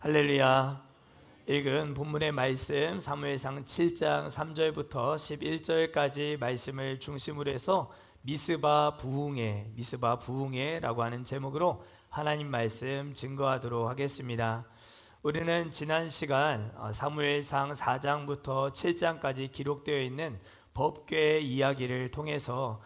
할렐루야. 읽은 본문의 말씀 사무엘상 7장 3절부터 11절까지 말씀을 중심으로 해서 미스바 부흥회라고 하는 제목으로 하나님 말씀 증거하도록 하겠습니다. 우리는 지난 시간 사무엘상 4장부터 7장까지 기록되어 있는 법궤의 이야기를 통해서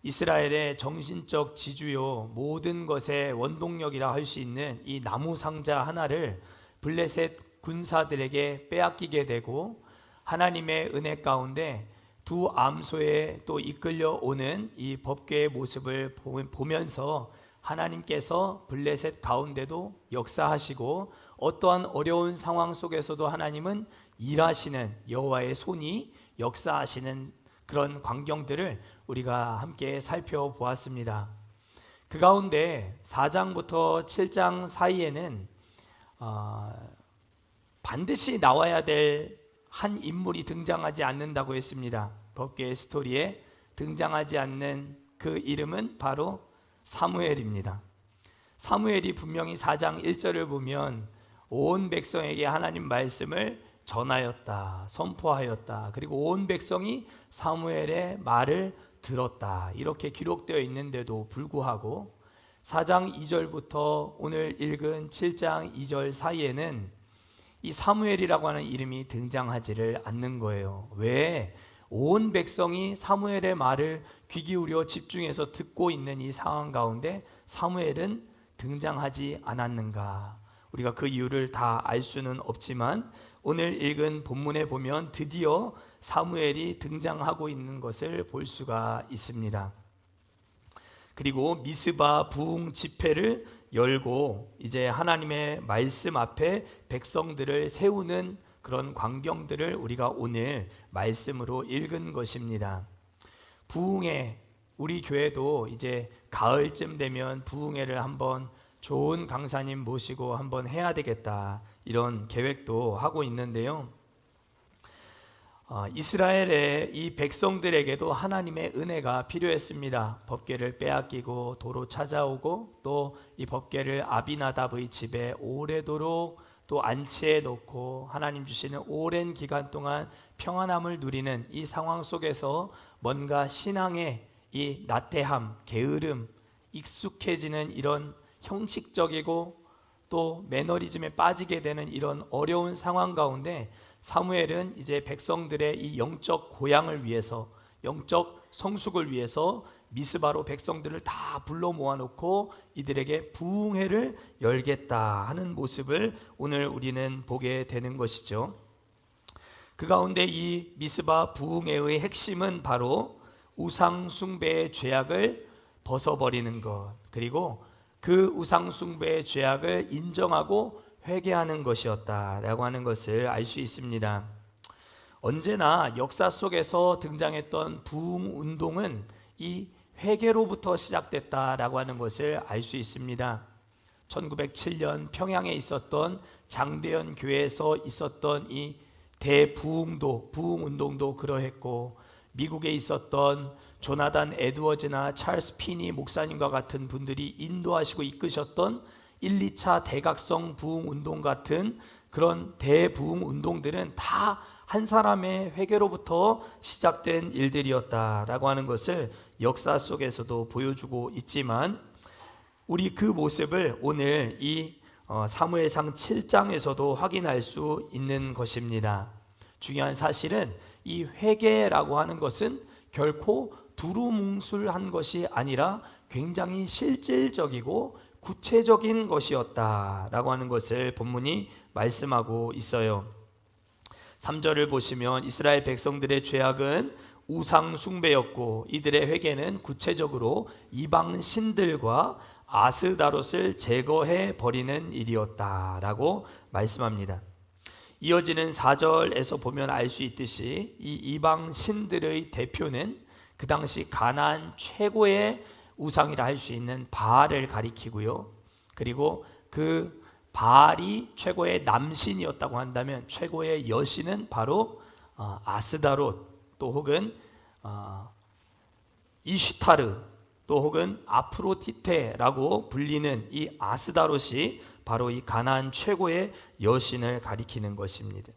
이스라엘의 정신적 지주요 모든 것의 원동력이라 할 수 있는 이 나무 상자 하나를 블레셋 군사들에게 빼앗기게 되고, 하나님의 은혜 가운데 두 암소에 또 이끌려 오는 이 법궤의 모습을 보면서 하나님께서 블레셋 가운데도 역사하시고, 어떠한 어려운 상황 속에서도 하나님은 일하시는 여호와의 손이 역사하시는 그런 광경들을 우리가 함께 살펴보았습니다. 그 가운데 4장부터 7장 사이에는 반드시 나와야 될 한 인물이 등장하지 않는다고 했습니다. 법궤의 스토리에 등장하지 않는 그 이름은 바로 사무엘입니다. 사무엘이 분명히 4장 1절을 보면 온 백성에게 하나님 말씀을 전하였다, 선포하였다, 그리고 온 백성이 사무엘의 말을 들었다, 이렇게 기록되어 있는데도 불구하고 4장 2절부터 오늘 읽은 7장 2절 사이에는 이 사무엘이라고 하는 이름이 등장하지를 않는 거예요. 왜? 온 백성이 사무엘의 말을 귀 기울여 집중해서 듣고 있는 이 상황 가운데 사무엘은 등장하지 않았는가? 우리가 그 이유를 다 알 수는 없지만 오늘 읽은 본문에 보면 드디어 사무엘이 등장하고 있는 것을 볼 수가 있습니다. 그리고 미스바 부흥 집회를 열고 이제 하나님의 말씀 앞에 백성들을 세우는 그런 광경들을 우리가 오늘 말씀으로 읽은 것입니다. 부흥회, 우리 교회도 이제 가을쯤 되면 부흥회를 한번 좋은 강사님 모시고 한번 해야 되겠다, 이런 계획도 하고 있는데요. 이스라엘의 이 백성들에게도 하나님의 은혜가 필요했습니다. 법궤를 빼앗기고 도로 찾아오고 또 이 법궤를 아비나답의 집에 오래도록 또 안치해 놓고 하나님 주시는 오랜 기간 동안 평안함을 누리는 이 상황 속에서 뭔가 신앙의 이 나태함, 게으름, 익숙해지는 이런 형식적이고 또 매너리즘에 빠지게 되는 이런 어려운 상황 가운데 사무엘은 이제 백성들의 이 영적 고향을 위해서, 영적 성숙을 위해서 미스바로 백성들을 다 불러 모아놓고 이들에게 부흥회를 열겠다 하는 모습을 오늘 우리는 보게 되는 것이죠. 그 가운데 이 미스바 부흥회의 핵심은 바로 우상 숭배의 죄악을 벗어버리는 것, 그리고 그 우상 숭배의 죄악을 인정하고 회개하는 것이었다라고 하는 것을 알 수 있습니다. 언제나 역사 속에서 등장했던 부흥 운동은 이 회개로부터 시작됐다라고 하는 것을 알 수 있습니다. 1907년 평양에 있었던 장대현 교회에서 있었던 이 대부흥도, 부흥 운동도 그러했고, 미국에 있었던 조나단 에드워즈나 찰스 피니 목사님과 같은 분들이 인도하시고 이끄셨던 1, 2차 대각성 부흥 운동 같은 그런 대부흥 운동들은 다 한 사람의 회개로부터 시작된 일들이었다라고 하는 것을 역사 속에서도 보여주고 있지만, 우리 그 모습을 오늘 이 사무엘상 7장에서도 확인할 수 있는 것입니다. 중요한 사실은 이 회개라고 하는 것은 결코 두루뭉술한 것이 아니라 굉장히 실질적이고 구체적인 것이었다라고 하는 것을 본문이 말씀하고 있어요. 3절을 보시면 이스라엘 백성들의 죄악은 우상 숭배였고 이들의 회개는 구체적으로 이방 신들과 아스다롯을 제거해 버리는 일이었다라고 말씀합니다. 이어지는 4절에서 보면 알 수 있듯이 이 이방 신들의 대표는 그 당시 가나안 최고의 우상이라 할 수 있는 바알을 가리키고요. 그리고 그 바알이 최고의 남신이었다고 한다면 최고의 여신은 바로 아스다롯, 또 혹은 이슈타르, 또 또 혹은 아프로디테라고 불리는 이 아스다롯이 바로 이 가나안 최고의 여신을 가리키는 것입니다.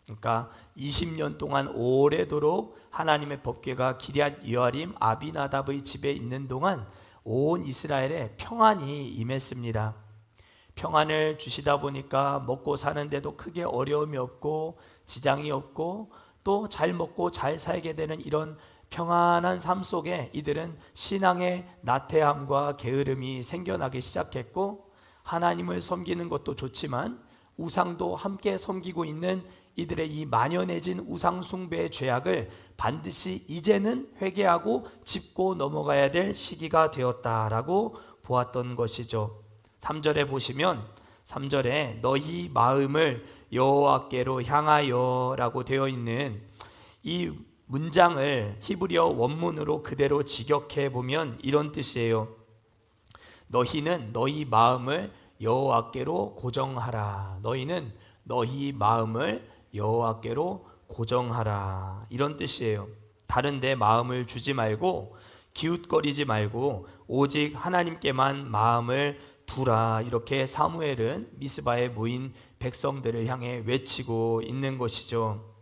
그러니까 20년 동안 오래도록 하나님의 법궤가 기럇 여아림 아비나답의 집에 있는 동안 온 이스라엘에 평안이 임했습니다. 평안을 주시다 보니까 먹고 사는데도 크게 어려움이 없고 지장이 없고 또 잘 먹고 잘 살게 되는 이런 평안한 삶 속에 이들은 신앙의 나태함과 게으름이 생겨나기 시작했고, 하나님을 섬기는 것도 좋지만 우상도 함께 섬기고 있는 이들의 이 만연해진 우상 숭배의 죄악을 반드시 이제는 회개하고 짚고 넘어가야 될 시기가 되었다라고 보았던 것이죠. 3절에 보시면 3절에 너희 마음을 여호와께로 향하여라고 되어 있는 이 문장을 히브리어 원문으로 그대로 직역해 보면 이런 뜻이에요. 너희는 너희 마음을 여호와께로 고정하라. 너희는 너희 마음을 여호와께로 고정하라. 이런 뜻이에요. 다른 데 마음을 주지 말고 기웃거리지 말고 오직 하나님께만 마음을 두라. 이렇게 사무엘은 미스바에 모인 백성들을 향해 외치고 있는 것이죠.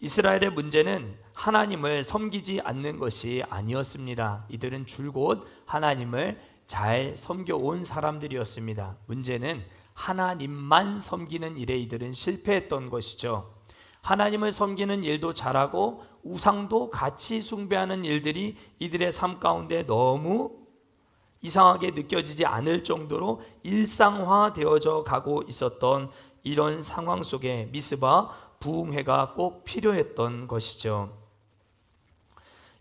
이스라엘의 문제는 하나님을 섬기지 않는 것이 아니었습니다. 이들은 줄곧 하나님을 잘 섬겨온 사람들이었습니다. 문제는 하나님만 섬기는 일에 이들은 실패했던 것이죠. 하나님을 섬기는 일도 잘하고 우상도 같이 숭배하는 일들이 이들의 삶 가운데 너무 이상하게 느껴지지 않을 정도로 일상화되어져 가고 있었던 이런 상황 속에 미스바 부흥회가 꼭 필요했던 것이죠.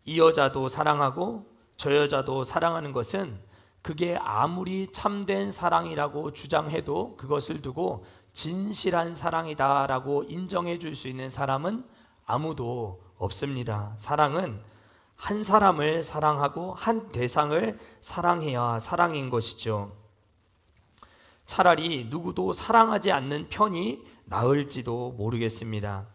이 여자도 사랑하고 저 여자도 사랑하는 것은 그게 아무리 참된 사랑이라고 주장해도 그것을 두고 진실한 사랑이다라고 인정해 줄 수 있는 사람은 아무도 없습니다. 사랑은 한 사람을 사랑하고 한 대상을 사랑해야 사랑인 것이죠. 차라리 누구도 사랑하지 않는 편이 나을지도 모르겠습니다.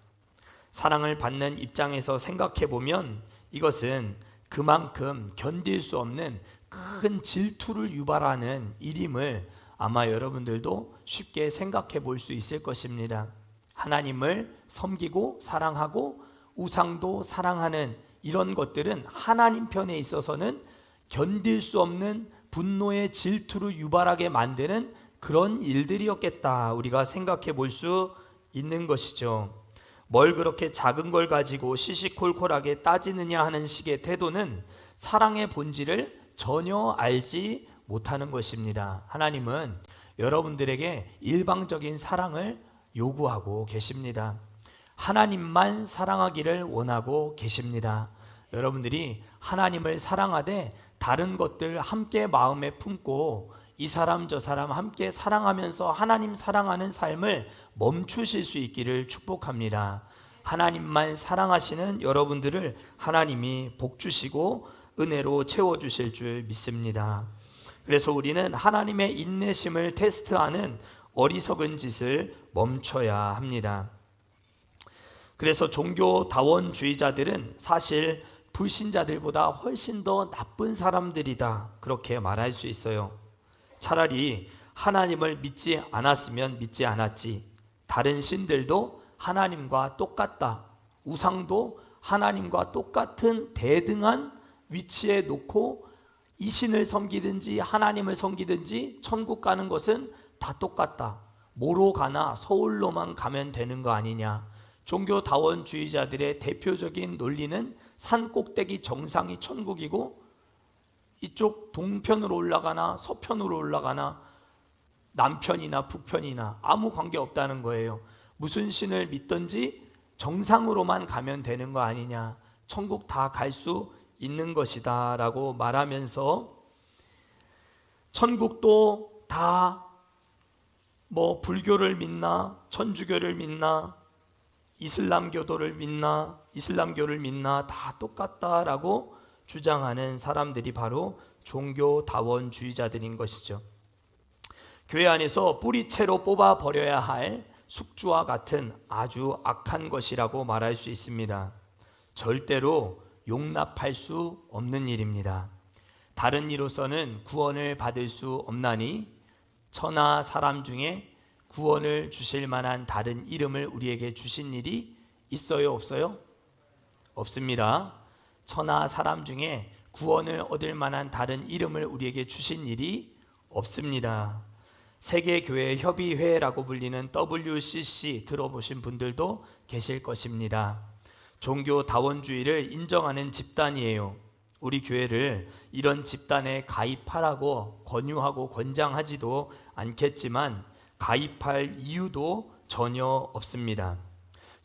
사랑을 받는 입장에서 생각해 보면 이것은 그만큼 견딜 수 없는 큰 질투를 유발하는 일임을 아마 여러분들도 쉽게 생각해 볼 수 있을 것입니다. 하나님을 섬기고 사랑하고 우상도 사랑하는 이런 것들은 하나님 편에 있어서는 견딜 수 없는 분노의 질투를 유발하게 만드는 그런 일들이었겠다, 우리가 생각해 볼 수 있는 것이죠. 뭘 그렇게 작은 걸 가지고 시시콜콜하게 따지느냐 하는 식의 태도는 사랑의 본질을 전혀 알지 못하는 것입니다. 하나님은 여러분들에게 일방적인 사랑을 요구하고 계십니다. 하나님만 사랑하기를 원하고 계십니다. 여러분들이 하나님을 사랑하되 다른 것들 함께 마음에 품고 이 사람 저 사람 함께 사랑하면서 하나님 사랑하는 삶을 멈추실 수 있기를 축복합니다. 하나님만 사랑하시는 여러분들을 하나님이 복 주시고 은혜로 채워주실 줄 믿습니다. 그래서 우리는 하나님의 인내심을 테스트하는 어리석은 짓을 멈춰야 합니다. 그래서 종교다원주의자들은 사실 불신자들보다 훨씬 더 나쁜 사람들이다, 그렇게 말할 수 있어요. 차라리 하나님을 믿지 않았으면 믿지 않았지, 다른 신들도 하나님과 똑같다, 우상도 하나님과 똑같은 대등한 위치에 놓고 이 신을 섬기든지 하나님을 섬기든지 천국 가는 것은 다 똑같다, 뭐로 가나 서울로만 가면 되는 거 아니냐. 종교다원주의자들의 대표적인 논리는 산 꼭대기 정상이 천국이고 이쪽 동편으로 올라가나 서편으로 올라가나 남편이나 북편이나 아무 관계 없다는 거예요. 무슨 신을 믿든지 정상으로만 가면 되는 거 아니냐, 천국 다 갈 수 있는 것이다 라고 말하면서 천국도 다 뭐 불교를 믿나 천주교를 믿나 이슬람교도를 믿나 이슬람교를 믿나 다 똑같다라고 주장하는 사람들이 바로 종교다원주의자들인 것이죠. 교회 안에서 뿌리채로 뽑아 버려야 할 숙주와 같은 아주 악한 것이라고 말할 수 있습니다. 절대로 용납할 수 없는 일입니다. 다른 이로서는 구원을 받을 수 없나니 천하 사람 중에 구원을 주실 만한 다른 이름을 우리에게 주신 일이 있어요, 없어요? 없습니다. 천하 사람 중에 구원을 얻을 만한 다른 이름을 우리에게 주신 일이 없습니다. 세계교회협의회라고 불리는 WCC 들어보신 분들도 계실 것입니다. 종교다원주의를 인정하는 집단이에요. 우리 교회를 이런 집단에 가입하라고 권유하고 권장하지도 않겠지만 가입할 이유도 전혀 없습니다.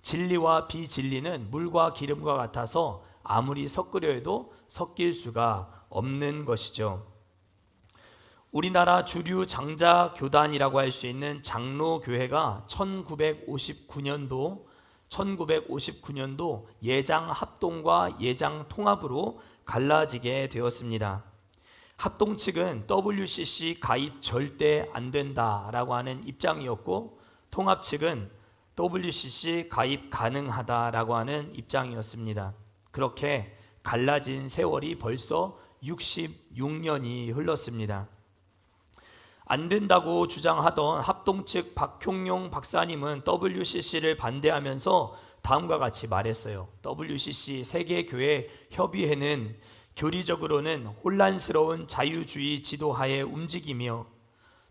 진리와 비진리는 물과 기름과 같아서 아무리 섞으려 해도 섞일 수가 없는 것이죠. 우리나라 주류 장자 교단이라고 할 수 있는 장로교회가 1959년도 예장 합동과 예장 통합으로 갈라지게 되었습니다. 합동 측은 WCC 가입 절대 안 된다라고 하는 입장이었고, 통합 측은 WCC 가입 가능하다라고 하는 입장이었습니다. 그렇게 갈라진 세월이 벌써 66년이 흘렀습니다. 안 된다고 주장하던 합동 측 박형용 박사님은 WCC를 반대하면서 다음과 같이 말했어요. WCC 세계교회 협의회는 교리적으로는 혼란스러운 자유주의 지도하에 움직이며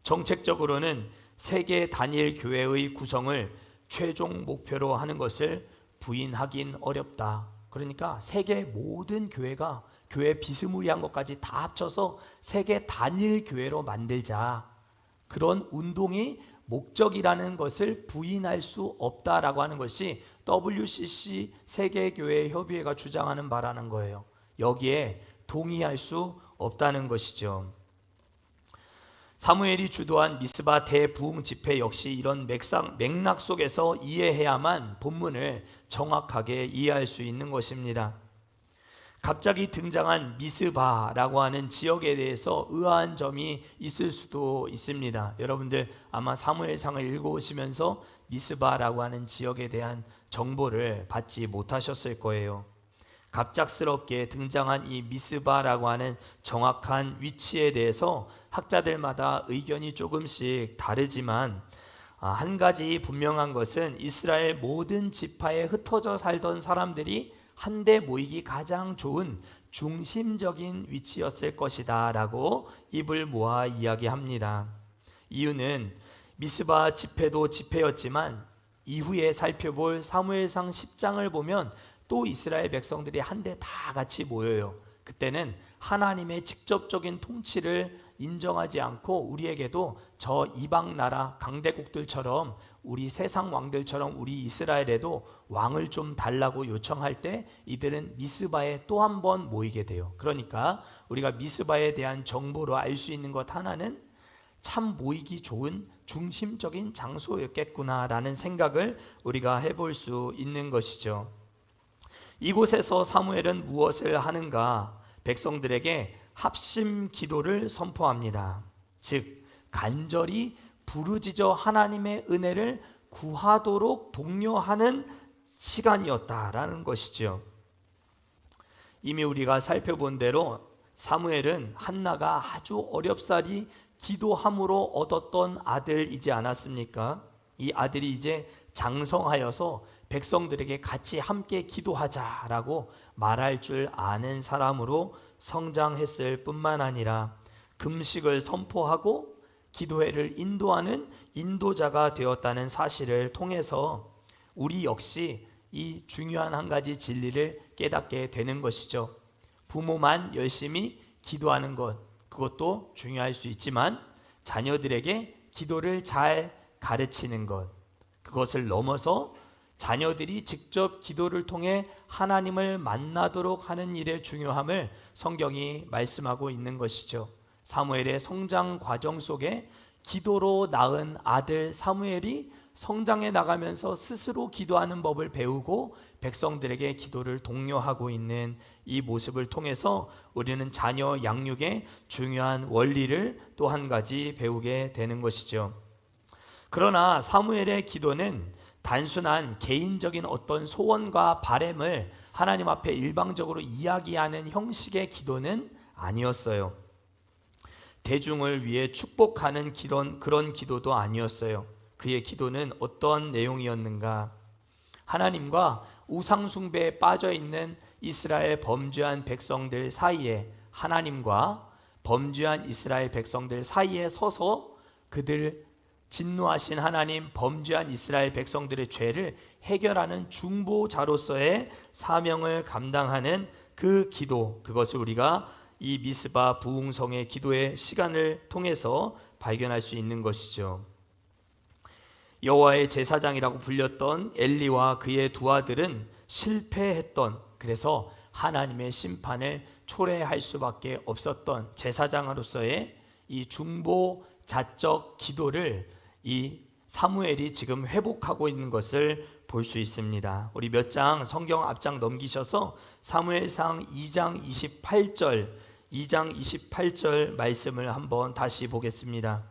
정책적으로는 세계 단일 교회의 구성을 최종 목표로 하는 것을 부인하긴 어렵다. 그러니까 세계 모든 교회가 교회 비스무리한 것까지 다 합쳐서 세계 단일 교회로 만들자. 그런 운동이 목적이라는 것을 부인할 수 없다라고 하는 것이 WCC 세계교회 협의회가 주장하는 바라는 거예요. 여기에 동의할 수 없다는 것이죠. 사무엘이 주도한 미스바 대부흥 집회 역시 이런 맥락 속에서 이해해야만 본문을 정확하게 이해할 수 있는 것입니다. 갑자기 등장한 미스바라고 하는 지역에 대해서 의아한 점이 있을 수도 있습니다. 여러분들 아마 사무엘상을 읽어오시면서 미스바라고 하는 지역에 대한 정보를 받지 못하셨을 거예요. 갑작스럽게 등장한 이 미스바라고 하는 정확한 위치에 대해서 학자들마다 의견이 조금씩 다르지만 한 가지 분명한 것은 이스라엘 모든 지파에 흩어져 살던 사람들이 한데 모이기 가장 좋은 중심적인 위치였을 것이다 라고 입을 모아 이야기합니다. 이유는 미스바 집회도 집회였지만 이후에 살펴볼 사무엘상 10장을 보면 또 이스라엘 백성들이 한데 다 같이 모여요. 그때는 하나님의 직접적인 통치를 인정하지 않고 우리에게도 저 이방 나라 강대국들처럼 우리 세상 왕들처럼 우리 이스라엘에도 왕을 좀 달라고 요청할 때 이들은 미스바에 또 한 번 모이게 돼요. 그러니까 우리가 미스바에 대한 정보로 알 수 있는 것 하나는 참 모이기 좋은 중심적인 장소였겠구나라는 생각을 우리가 해볼 수 있는 것이죠. 이곳에서 사무엘은 무엇을 하는가? 백성들에게 합심 기도를 선포합니다. 즉 간절히 부르짖어 하나님의 은혜를 구하도록 독려하는 시간이었다라는 것이죠. 이미 우리가 살펴본 대로 사무엘은 한나가 아주 어렵사리 기도함으로 얻었던 아들이지 않았습니까? 이 아들이 이제 장성하여서 백성들에게 같이 함께 기도하자라고 말할 줄 아는 사람으로 성장했을 뿐만 아니라 금식을 선포하고 기도회를 인도하는 인도자가 되었다는 사실을 통해서 우리 역시 이 중요한 한 가지 진리를 깨닫게 되는 것이죠. 부모만 열심히 기도하는 것, 그것도 중요할 수 있지만 자녀들에게 기도를 잘 가르치는 것, 그것을 넘어서 자녀들이 직접 기도를 통해 하나님을 만나도록 하는 일의 중요함을 성경이 말씀하고 있는 것이죠. 사무엘의 성장 과정 속에 기도로 낳은 아들 사무엘이 성장해 나가면서 스스로 기도하는 법을 배우고 백성들에게 기도를 독려하고 있는 이 모습을 통해서 우리는 자녀 양육의 중요한 원리를 또 한 가지 배우게 되는 것이죠. 그러나 사무엘의 기도는 단순한 개인적인 어떤 소원과 바램을 하나님 앞에 일방적으로 이야기하는 형식의 기도는 아니었어요. 대중을 위해 축복하는 그런 기도도 아니었어요. 그의 기도는 어떤 내용이었는가? 하나님과 우상숭배에 빠져있는 이스라엘 범죄한 백성들 사이에, 하나님과 범죄한 이스라엘 백성들 사이에 서서 그들 진노하신 하나님, 범죄한 이스라엘 백성들의 죄를 해결하는 중보자로서의 사명을 감당하는 그 기도, 그것을 우리가 이 미스바 부흥성의 기도의 시간을 통해서 발견할 수 있는 것이죠. 여호와의 제사장이라고 불렸던 엘리와 그의 두 아들은 실패했던, 그래서 하나님의 심판을 초래할 수밖에 없었던 제사장으로서의 이 중보자적 기도를 이 사무엘이 지금 회복하고 있는 것을 볼 수 있습니다. 우리 몇 장 성경 앞장 넘기셔서 사무엘상 2장 28절 말씀을 한번 다시 보겠습니다.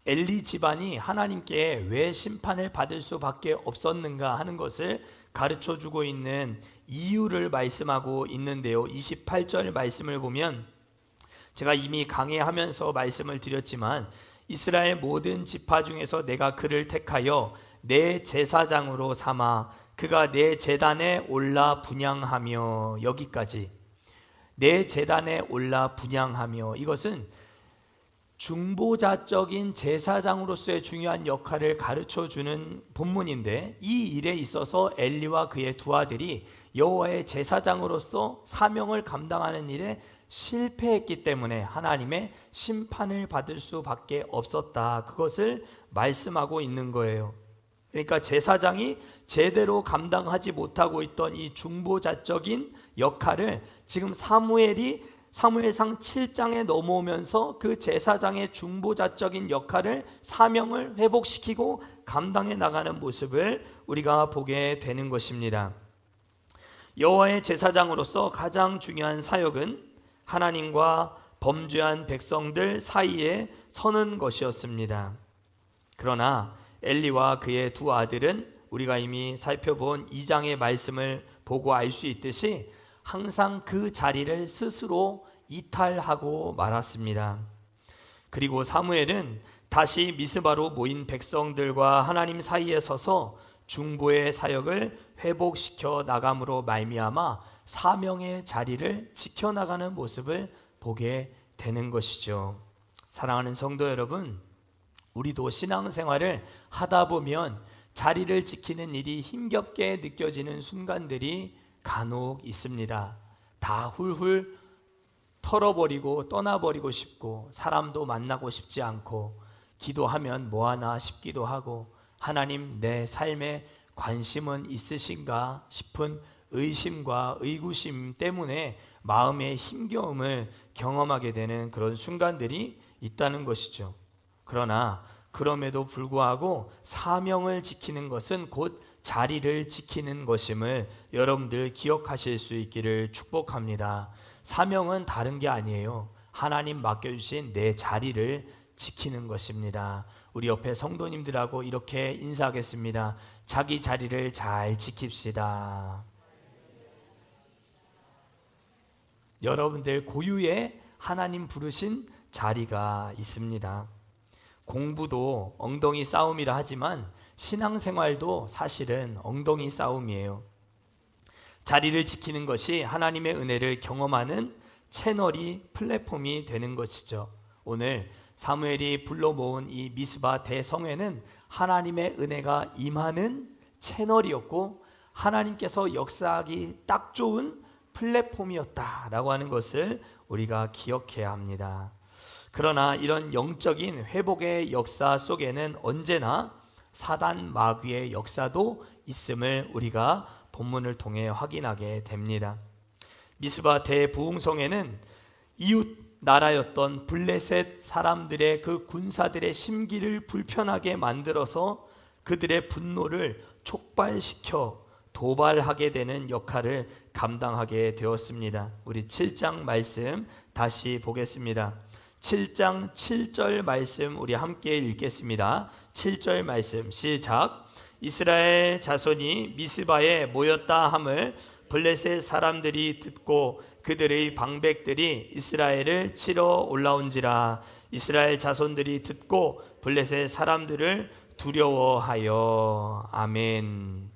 엘리 집안이 하나님께 왜 심판을 받을 수밖에 없었는가 하는 것을 가르쳐주고 있는 이유를 말씀하고 있는데요. 28절 말씀을 보면, 제가 이미 강해하면서 말씀을 드렸지만, 이스라엘 모든 지파 중에서 내가 그를 택하여 내 제사장으로 삼아 그가 내 제단에 올라 분향하며, 여기까지 내 제단에 올라 분향하며, 이것은 중보자적인 제사장으로서의 중요한 역할을 가르쳐주는 본문인데, 이 일에 있어서 엘리와 그의 두 아들이 여호와의 제사장으로서 사명을 감당하는 일에 실패했기 때문에 하나님의 심판을 받을 수밖에 없었다, 그것을 말씀하고 있는 거예요. 그러니까 제사장이 제대로 감당하지 못하고 있던 이 중보자적인 역할을 지금 사무엘상 7장에 넘어오면서 그 제사장의 중보자적인 역할을, 사명을 회복시키고 감당해 나가는 모습을 우리가 보게 되는 것입니다. 여호와의 제사장으로서 가장 중요한 사역은 하나님과 범죄한 백성들 사이에 서는 것이었습니다. 그러나 엘리와 그의 두 아들은 우리가 이미 살펴본 2장의 말씀을 보고 알 수 있듯이 항상 그 자리를 스스로 이탈하고 말았습니다. 그리고 사무엘은 다시 미스바로 모인 백성들과 하나님 사이에 서서 중보의 사역을 회복시켜 나감으로 말미암아 사명의 자리를 지켜나가는 모습을 보게 되는 것이죠. 사랑하는 성도 여러분, 우리도 신앙생활을 하다 보면 자리를 지키는 일이 힘겹게 느껴지는 순간들이 간혹 있습니다. 다 훌훌 털어버리고 떠나버리고 싶고, 사람도 만나고 싶지 않고, 기도하면 뭐하나 싶기도 하고, 하나님 내 삶에 관심은 있으신가 싶은 의심과 의구심 때문에 마음의 힘겨움을 경험하게 되는 그런 순간들이 있다는 것이죠. 그러나 그럼에도 불구하고 사명을 지키는 것은 곧 자리를 지키는 것임을 여러분들 기억하실 수 있기를 축복합니다. 사명은 다른 게 아니에요. 하나님 맡겨주신 내 자리를 지키는 것입니다. 우리 옆에 성도님들하고 이렇게 인사하겠습니다. 자기 자리를 잘 지킵시다. 여러분들 고유의 하나님 부르신 자리가 있습니다. 공부도 엉덩이 싸움이라 하지만 신앙생활도 사실은 엉덩이 싸움이에요. 자리를 지키는 것이 하나님의 은혜를 경험하는 채널이, 플랫폼이 되는 것이죠. 오늘 사무엘이 불러 모은 이 미스바 대성회는 하나님의 은혜가 임하는 채널이었고, 하나님께서 역사하기 딱 좋은 플랫폼이었다라고 하는 것을 우리가 기억해야 합니다. 그러나 이런 영적인 회복의 역사 속에는 언제나 사단 마귀의 역사도 있음을 우리가 본문을 통해 확인하게 됩니다. 미스바 대부흥성에는 이웃 나라였던 블레셋 사람들의 그 군사들의 심기를 불편하게 만들어서 그들의 분노를 촉발시켜 도발하게 되는 역할을 감당하게 되었습니다. 우리 7장 말씀 다시 보겠습니다. 7장 7절 말씀 우리 함께 읽겠습니다. 7절 말씀 시작. 이스라엘 자손이 미스바에 모였다 함을 블레셋 사람들이 듣고 그들의 방백들이 이스라엘을 치러 올라온지라. 이스라엘 자손들이 듣고 블레셋 사람들을 두려워하여. 아멘.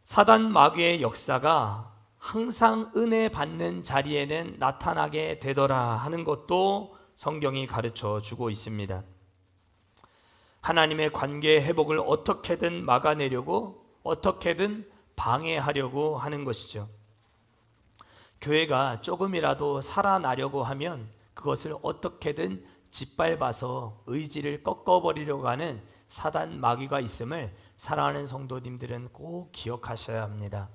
사단 마귀의 역사가 항상 은혜 받는 자리에는 나타나게 되더라 하는 것도 성경이 가르쳐 주고 있습니다. 하나님의 관계 회복을 어떻게든 막아내려고, 어떻게든 방해하려고 하는 것이죠. 교회가 조금이라도 살아나려고 하면 그것을 어떻게든 짓밟아서 의지를 꺾어버리려고 하는 사단 마귀가 있음을 사랑하는 성도님들은 꼭 기억하셔야 합니다.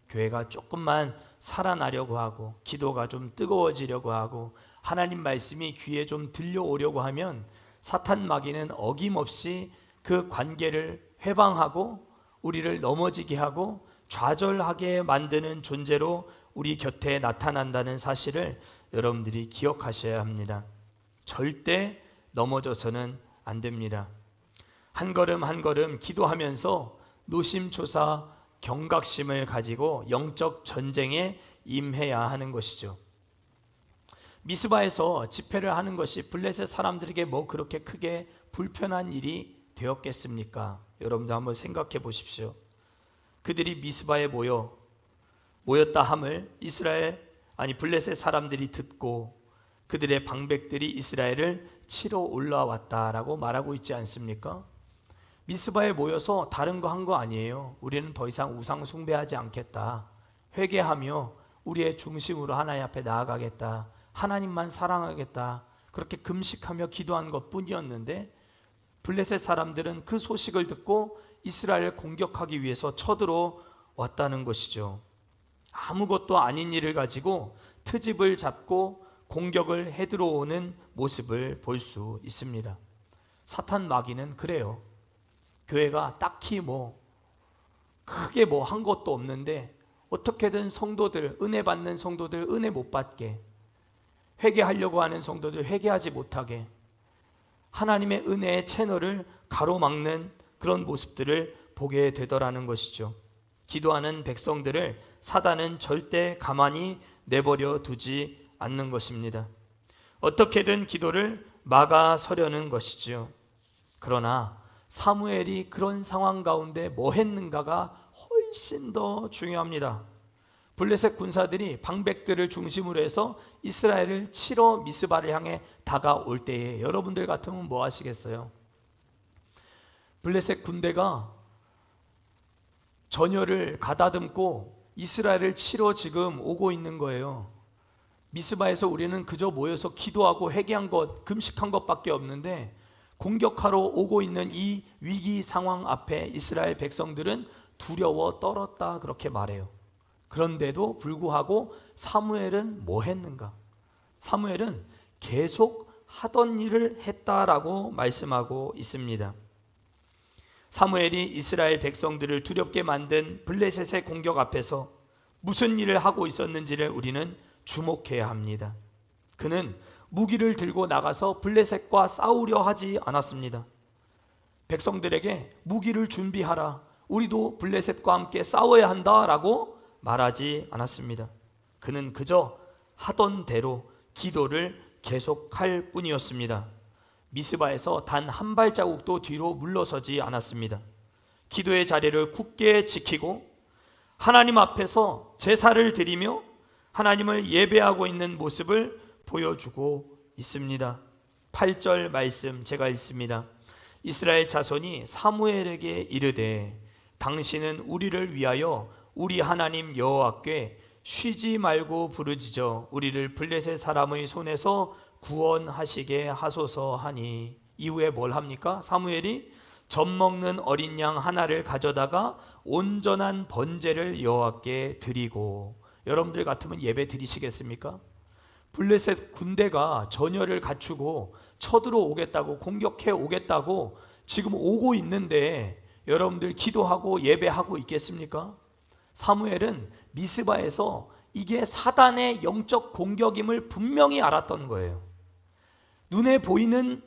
교회가 조금만 살아나려고 하고, 기도가 좀 뜨거워지려고 하고, 하나님 말씀이 귀에 좀 들려오려고 하면 사탄 마귀는 어김없이 그 관계를 회방하고 우리를 넘어지게 하고 좌절하게 만드는 존재로 우리 곁에 나타난다는 사실을 여러분들이 기억하셔야 합니다. 절대 넘어져서는 안 됩니다. 한 걸음 한 걸음 기도하면서 노심초사 경각심을 가지고 영적 전쟁에 임해야 하는 것이죠. 미스바에서 집회를 하는 것이 블레셋 사람들에게 뭐 그렇게 크게 불편한 일이 되었겠습니까? 여러분도 한번 생각해 보십시오. 그들이 미스바에 모였다 함을 블레셋 사람들이 듣고 그들의 방백들이 이스라엘을 치러 올라왔다라고 말하고 있지 않습니까? 미스바에 모여서 다른 거 한 거 아니에요. 우리는 더 이상 우상 숭배하지 않겠다. 회개하며 우리의 중심으로 하나님 앞에 나아가겠다. 하나님만 사랑하겠다. 그렇게 금식하며 기도한 것뿐이었는데 블레셋 사람들은 그 소식을 듣고 이스라엘을 공격하기 위해서 쳐들어왔다는 것이죠. 아무것도 아닌 일을 가지고 트집을 잡고 공격을 해들어오는 모습을 볼 수 있습니다. 사탄 마귀는 그래요. 교회가 딱히 크게 한 것도 없는데 어떻게든 성도들, 은혜 받는 성도들 은혜 못 받게, 회개하려고 하는 성도들 회개하지 못하게, 하나님의 은혜의 채널을 가로막는 그런 모습들을 보게 되더라는 것이죠. 기도하는 백성들을 사단은 절대 가만히 내버려 두지 않는 것입니다. 어떻게든 기도를 막아서려는 것이지요. 그러나 사무엘이 그런 상황 가운데 뭐 했는가가 훨씬 더 중요합니다. 블레셋 군사들이 방백들을 중심으로 해서 이스라엘을 치러 미스바를 향해 다가올 때에 여러분들 같으면 뭐 하시겠어요? 블레셋 군대가 전열을 가다듬고 이스라엘을 치러 지금 오고 있는 거예요. 미스바에서 우리는 그저 모여서 기도하고 회개한 것, 금식한 것밖에 없는데 공격하러 오고 있는 이 위기 상황 앞에 이스라엘 백성들은 두려워 떨었다 그렇게 말해요. 그런데도 불구하고 사무엘은 뭐 했는가? 사무엘은 계속 하던 일을 했다라고 말씀하고 있습니다. 사무엘이 이스라엘 백성들을 두렵게 만든 블레셋의 공격 앞에서 무슨 일을 하고 있었는지를 우리는 주목해야 합니다. 그는 무기를 들고 나가서 블레셋과 싸우려 하지 않았습니다. 백성들에게 무기를 준비하라, 우리도 블레셋과 함께 싸워야 한다라고 말하지 않았습니다. 그는 그저 하던 대로 기도를 계속할 뿐이었습니다. 미스바에서 단 한 발자국도 뒤로 물러서지 않았습니다. 기도의 자리를 굳게 지키고 하나님 앞에서 제사를 드리며 하나님을 예배하고 있는 모습을 보여주고 있습니다. 8절 말씀 제가 읽습니다. 이스라엘 자손이 사무엘에게 이르되 당신은 우리를 위하여 우리 하나님 여호와께 쉬지 말고 부르짖어 우리를 블레셋 사람의 손에서 구원하시게 하소서 하니. 이후에 뭘 합니까? 사무엘이 젖 먹는 어린 양 하나를 가져다가 온전한 번제를 여호와께 드리고. 여러분들 같으면 예배 드리시겠습니까? 블레셋 군대가 전열을 갖추고 쳐들어오겠다고, 공격해 오겠다고 지금 오고 있는데 여러분들 기도하고 예배하고 있겠습니까? 사무엘은 미스바에서 이게 사단의 영적 공격임을 분명히 알았던 거예요. 눈에 보이는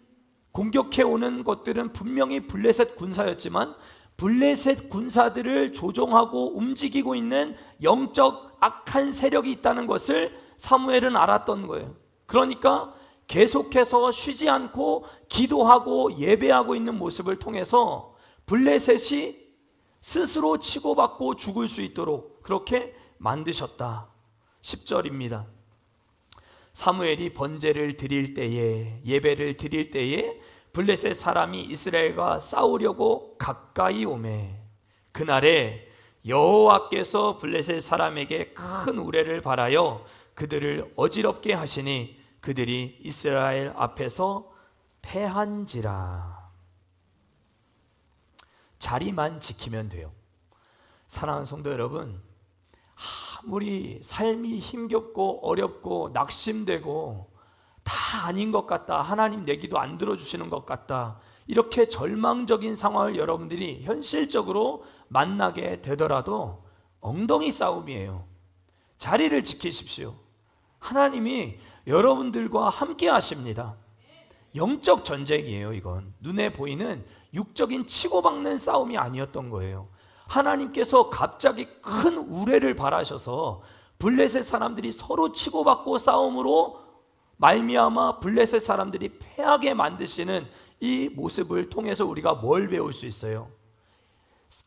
공격해 오는 것들은 분명히 블레셋 군사였지만 블레셋 군사들을 조종하고 움직이고 있는 영적 악한 세력이 있다는 것을 사무엘은 알았던 거예요. 그러니까 계속해서 쉬지 않고 기도하고 예배하고 있는 모습을 통해서 블레셋이 스스로 치고받고 죽을 수 있도록 그렇게 만드셨다. 10절입니다. 사무엘이 번제를 드릴 때에, 예배를 드릴 때에 블레셋 사람이 이스라엘과 싸우려고 가까이 오매 그날에 여호와께서 블레셋 사람에게 큰 우레를 발하여 그들을 어지럽게 하시니 그들이 이스라엘 앞에서 패한지라. 자리만 지키면 돼요. 사랑하는 성도 여러분, 아무리 삶이 힘겹고 어렵고 낙심되고 다 아닌 것 같다, 하나님 내 기도 안 들어주시는 것 같다, 이렇게 절망적인 상황을 여러분들이 현실적으로 만나게 되더라도 엉덩이 싸움이에요. 자리를 지키십시오. 하나님이 여러분들과 함께 하십니다. 영적 전쟁이에요. 이건 눈에 보이는 육적인 치고받는 싸움이 아니었던 거예요. 하나님께서 갑자기 큰 우레를 발하셔서 블레셋 사람들이 서로 치고받고 싸움으로 말미암아 블레셋 사람들이 패하게 만드시는 이 모습을 통해서 우리가 뭘 배울 수 있어요?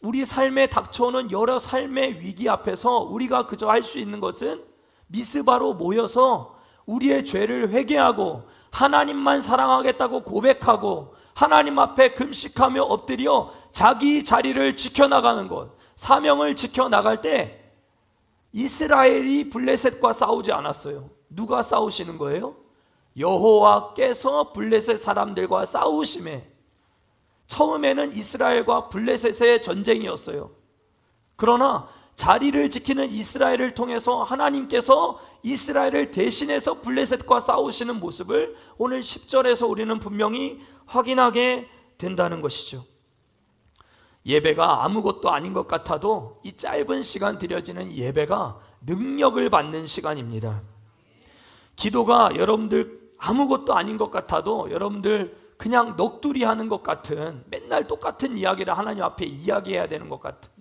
우리 삶에 닥쳐오는 여러 삶의 위기 앞에서 우리가 그저 할 수 있는 것은 미스바로 모여서 우리의 죄를 회개하고 하나님만 사랑하겠다고 고백하고 하나님 앞에 금식하며 엎드려 자기 자리를 지켜나가는 것, 사명을 지켜나갈 때 이스라엘이 블레셋과 싸우지 않았어요. 누가 싸우시는 거예요? 여호와께서 블레셋 사람들과 싸우심에, 처음에는 이스라엘과 블레셋의 전쟁이었어요. 그러나 자리를 지키는 이스라엘을 통해서 하나님께서 이스라엘을 대신해서 블레셋과 싸우시는 모습을 오늘 10절에서 우리는 분명히 확인하게 된다는 것이죠. 예배가 아무것도 아닌 것 같아도 이 짧은 시간 드려지는 예배가 능력을 받는 시간입니다. 기도가 여러분들 아무것도 아닌 것 같아도 여러분들 그냥 넋두리 하는 것 같은, 맨날 똑같은 이야기를 하나님 앞에 이야기해야 되는 것 같은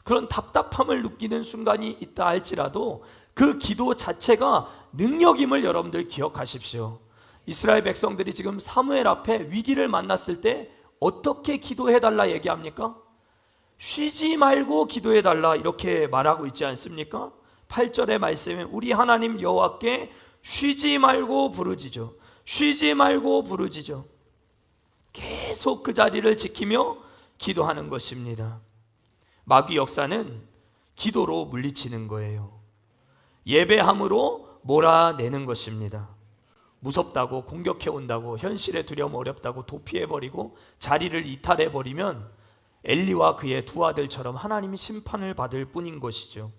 그런 답답함을 느끼는 순간이 있다 할지라도 그 기도 자체가 능력임을 여러분들 기억하십시오. 이스라엘 백성들이 지금 사무엘 앞에 위기를 만났을 때 어떻게 기도해달라 얘기합니까? 쉬지 말고 기도해달라 이렇게 말하고 있지 않습니까? 8절의 말씀에 우리 하나님 여호와께 쉬지 말고 부르짖어, 쉬지 말고 부르짖어, 계속 그 자리를 지키며 기도하는 것입니다. 마귀 역사는 기도로 물리치는 거예요. 예배함으로 몰아내는 것입니다. 무섭다고 공격해 온다고, 현실에 두려움 어렵다고 도피해버리고 자리를 이탈해버리면 엘리와 그의 두 아들처럼 하나님이 심판을 받을 뿐인 것이죠.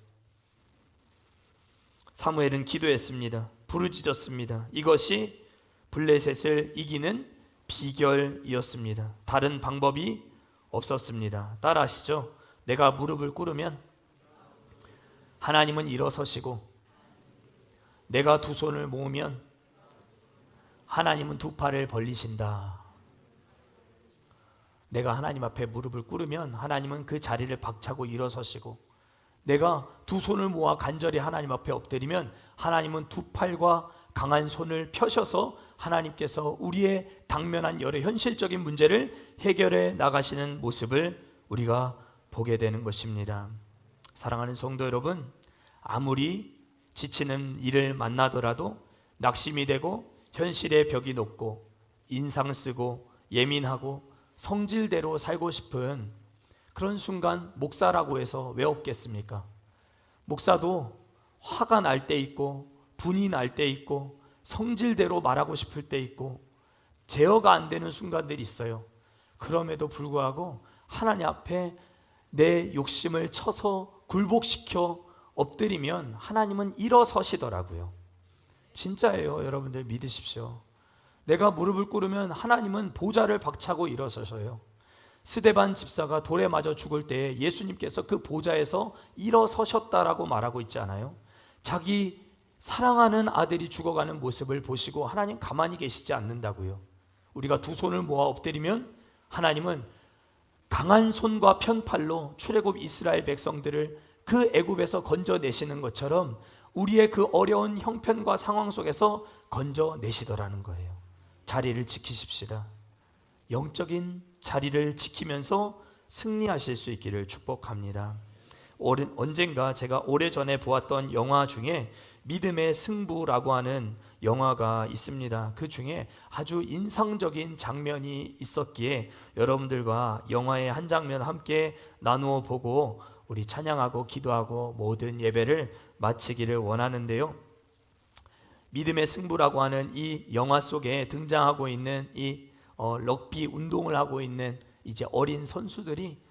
사무엘은 기도했습니다. 부르짖었습니다. 이것이 블레셋을 이기는 비결이었습니다. 다른 방법이 없었습니다. 따라하시죠. 내가 무릎을 꿇으면 하나님은 일어서시고, 내가 두 손을 모으면 하나님은 두 팔을 벌리신다. 내가 하나님 앞에 무릎을 꿇으면 하나님은 그 자리를 박차고 일어서시고, 내가 두 손을 모아 간절히 하나님 앞에 엎드리면 하나님은 두 팔과 강한 손을 펴셔서 하나님께서 우리의 당면한 여러 현실적인 문제를 해결해 나가시는 모습을 우리가 보게 되는 것입니다. 사랑하는 성도 여러분, 아무리 지치는 일을 만나더라도 낙심이 되고 현실의 벽이 높고 인상 쓰고 예민하고 성질대로 살고 싶은 그런 순간 목사라고 해서 왜 없겠습니까? 목사도 화가 날 때 있고 분이 날 때 있고 성질대로 말하고 싶을 때 있고 제어가 안 되는 순간들이 있어요. 그럼에도 불구하고 하나님 앞에 내 욕심을 쳐서 굴복시켜 엎드리면 하나님은 일어서시더라고요. 진짜예요. 여러분들 믿으십시오. 내가 무릎을 꿇으면 하나님은 보좌를 박차고 일어서셔요. 스데반 집사가 돌에 맞아 죽을 때 예수님께서 그 보좌에서 일어서셨다라고 말하고 있지 않아요? 자기 사랑하는 아들이 죽어가는 모습을 보시고 하나님 가만히 계시지 않는다고요. 우리가 두 손을 모아 엎드리면 하나님은 강한 손과 편팔로 출애굽 이스라엘 백성들을 그 애굽에서 건져내시는 것처럼 우리의 그 어려운 형편과 상황 속에서 건져내시더라는 거예요. 자리를 지키십시다. 영적인 자리를 지키면서 승리하실 수 있기를 축복합니다. 언젠가 제가 오래전에 보았던 영화 중에 믿음의 승부라고 하는 영화가 있습니다. 그 중에 아주 인상적인 장면이 있었기에 여러분들과 영화의 한 장면 함께 나누어 보고 우리 찬양하고 기도하고 모든 예배를 마치기를 원하는데요. 믿음의 승부라고 하는 이 영화 속에 등장하고 있는 이 럭비 운동을 하고 있는 이제 어린 선수들이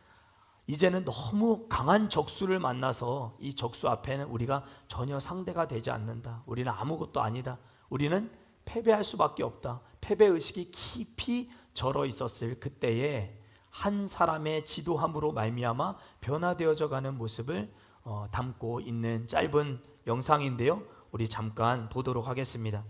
이제는 너무 강한 적수를 만나서 이 적수 앞에는 우리가 전혀 상대가 되지 않는다. 우리는 아무것도 아니다. 우리는 패배할 수밖에 없다. 패배의식이 깊이 절어 있었을 그때에 한 사람의 지도함으로 말미암아 변화되어져 가는 모습을 담고 있는 짧은 영상인데요. 우리 잠깐 보도록 하겠습니다.